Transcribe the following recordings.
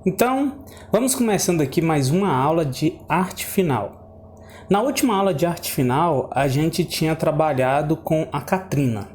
Então, vamos começando aqui mais uma aula de arte final. Na última aula de arte final, a gente tinha trabalhado com a Catrina.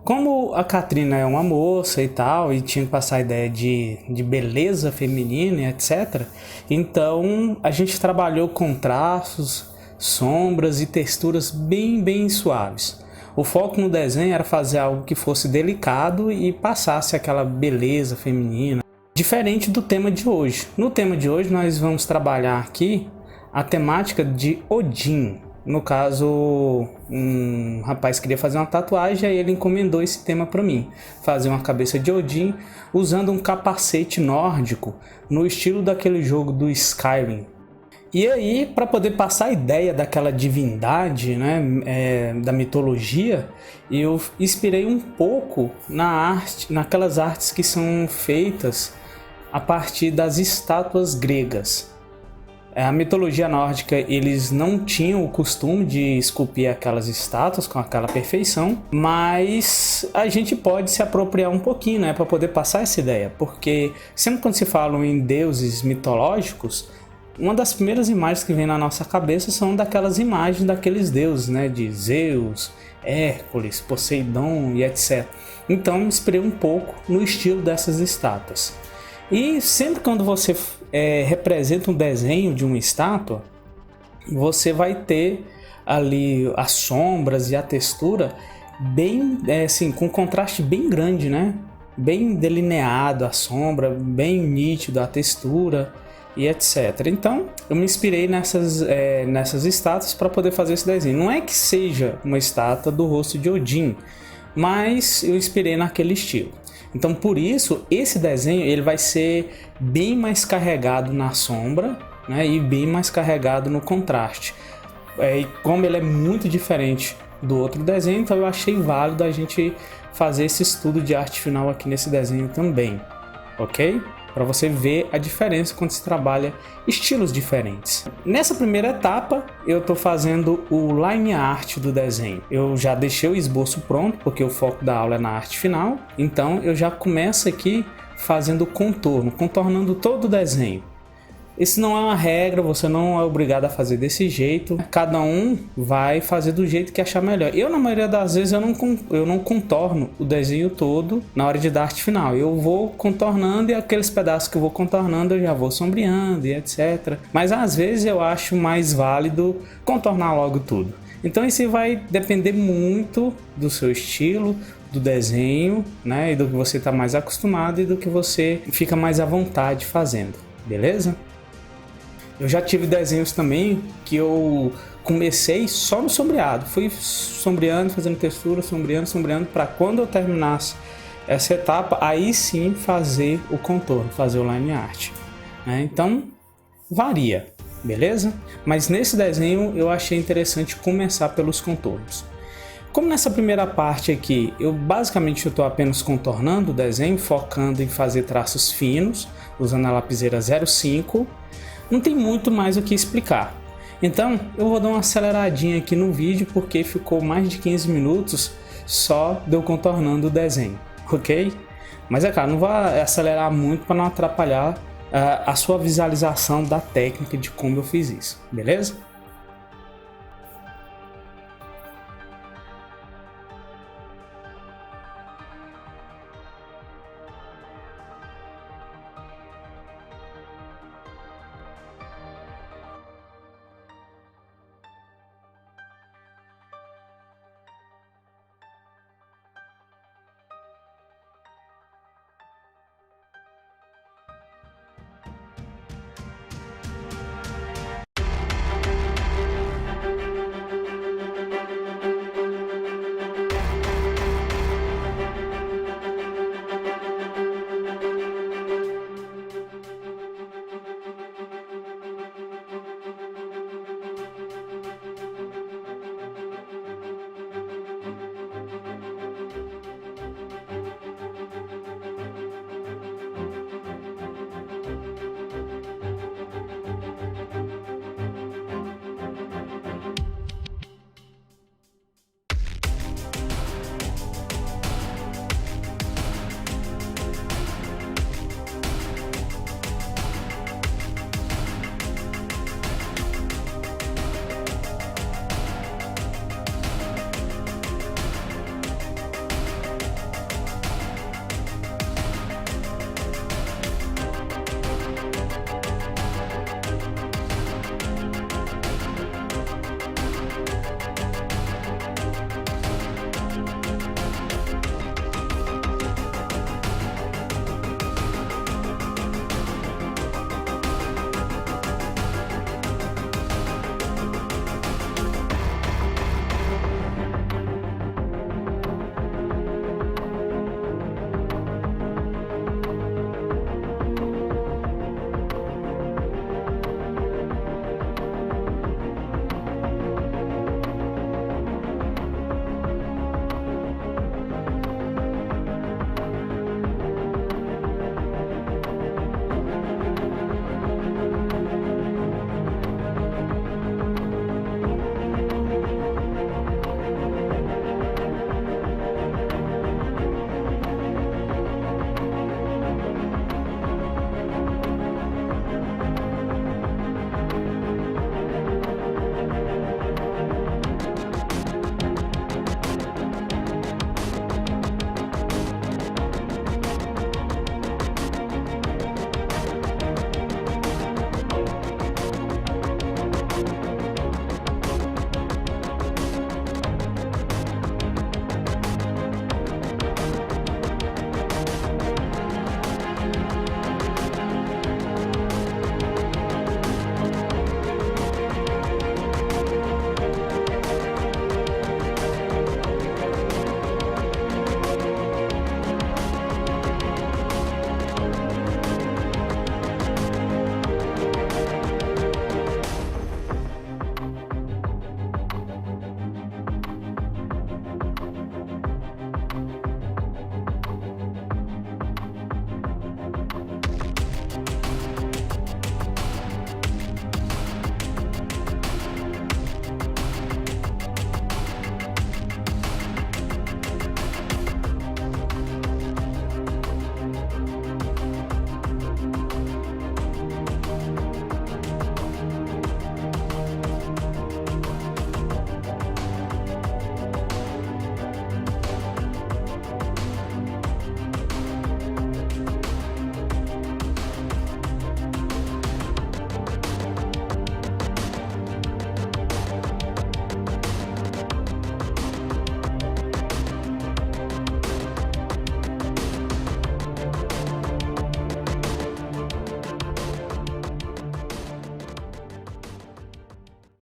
Como a Catrina é uma moça e tal, e tinha que passar a ideia de beleza feminina e etc., então a gente trabalhou com traços, sombras e texturas bem suaves. O foco no desenho era fazer algo que fosse delicado e passasse aquela beleza feminina. Diferente do tema de hoje. No tema de hoje nós vamos trabalhar aqui a temática de Odin. No caso, um rapaz queria fazer uma tatuagem e ele encomendou esse tema para mim. Fazer uma cabeça de Odin usando um capacete nórdico no estilo daquele jogo do Skyrim. E aí, para poder passar a ideia daquela divindade, né, da mitologia, eu inspirei um pouco naquelas artes que são feitas a partir das estátuas gregas. A mitologia nórdica, eles não tinham o costume de esculpir aquelas estátuas com aquela perfeição, mas a gente pode se apropriar um pouquinho, né, para poder passar essa ideia, porque sempre quando se fala em deuses mitológicos, uma das primeiras imagens que vem na nossa cabeça são daquelas imagens daqueles deuses, né, de Zeus, Hércules, Poseidon e etc. Então, me inspirei um pouco no estilo dessas estátuas. E sempre quando você representa um desenho de uma estátua, você vai ter ali as sombras e a textura bem, assim, com contraste bem grande, né? Bem delineado a sombra, bem nítido a textura e etc. Então, eu me inspirei nessas estátuas para poder fazer esse desenho. Não é que seja uma estátua do rosto de Odin, mas eu inspirei naquele estilo. Então, por isso, esse desenho ele vai ser bem mais carregado na sombra, né, e bem mais carregado no contraste. E como ele é muito diferente do outro desenho, então eu achei válido a gente fazer esse estudo de arte final aqui nesse desenho também, ok? Para você ver a diferença quando se trabalha estilos diferentes. Nessa primeira etapa, eu estou fazendo o line art do desenho. Eu já deixei o esboço pronto, porque o foco da aula é na arte final. Então, eu já começo aqui fazendo o contorno, contornando todo o desenho. Isso não é uma regra, você não é obrigado a fazer desse jeito. Cada um vai fazer do jeito que achar melhor. Eu, na maioria das vezes, eu não contorno o desenho todo na hora de dar arte final. Eu vou contornando e aqueles pedaços que eu vou contornando eu já vou sombreando e etc. Mas às vezes eu acho mais válido contornar logo tudo. Então isso vai depender muito do seu estilo, do desenho, né? E do que você está mais acostumado e do que você fica mais à vontade fazendo, beleza? Eu já tive desenhos também que eu comecei só no sombreado. Fui sombreando, fazendo textura, sombreando, para quando eu terminasse essa etapa, aí sim fazer o contorno, fazer o line art, né? Então, varia, beleza? Mas nesse desenho eu achei interessante começar pelos contornos. Como nessa primeira parte aqui, eu basicamente estou apenas contornando o desenho, focando em fazer traços finos, usando a lapiseira 05, não tem muito mais o que explicar. Então eu vou dar uma aceleradinha aqui no vídeo porque ficou mais de 15 minutos só de eu contornando o desenho, ok? Mas é claro, não vou acelerar muito para não atrapalhar a sua visualização da técnica de como eu fiz isso, beleza?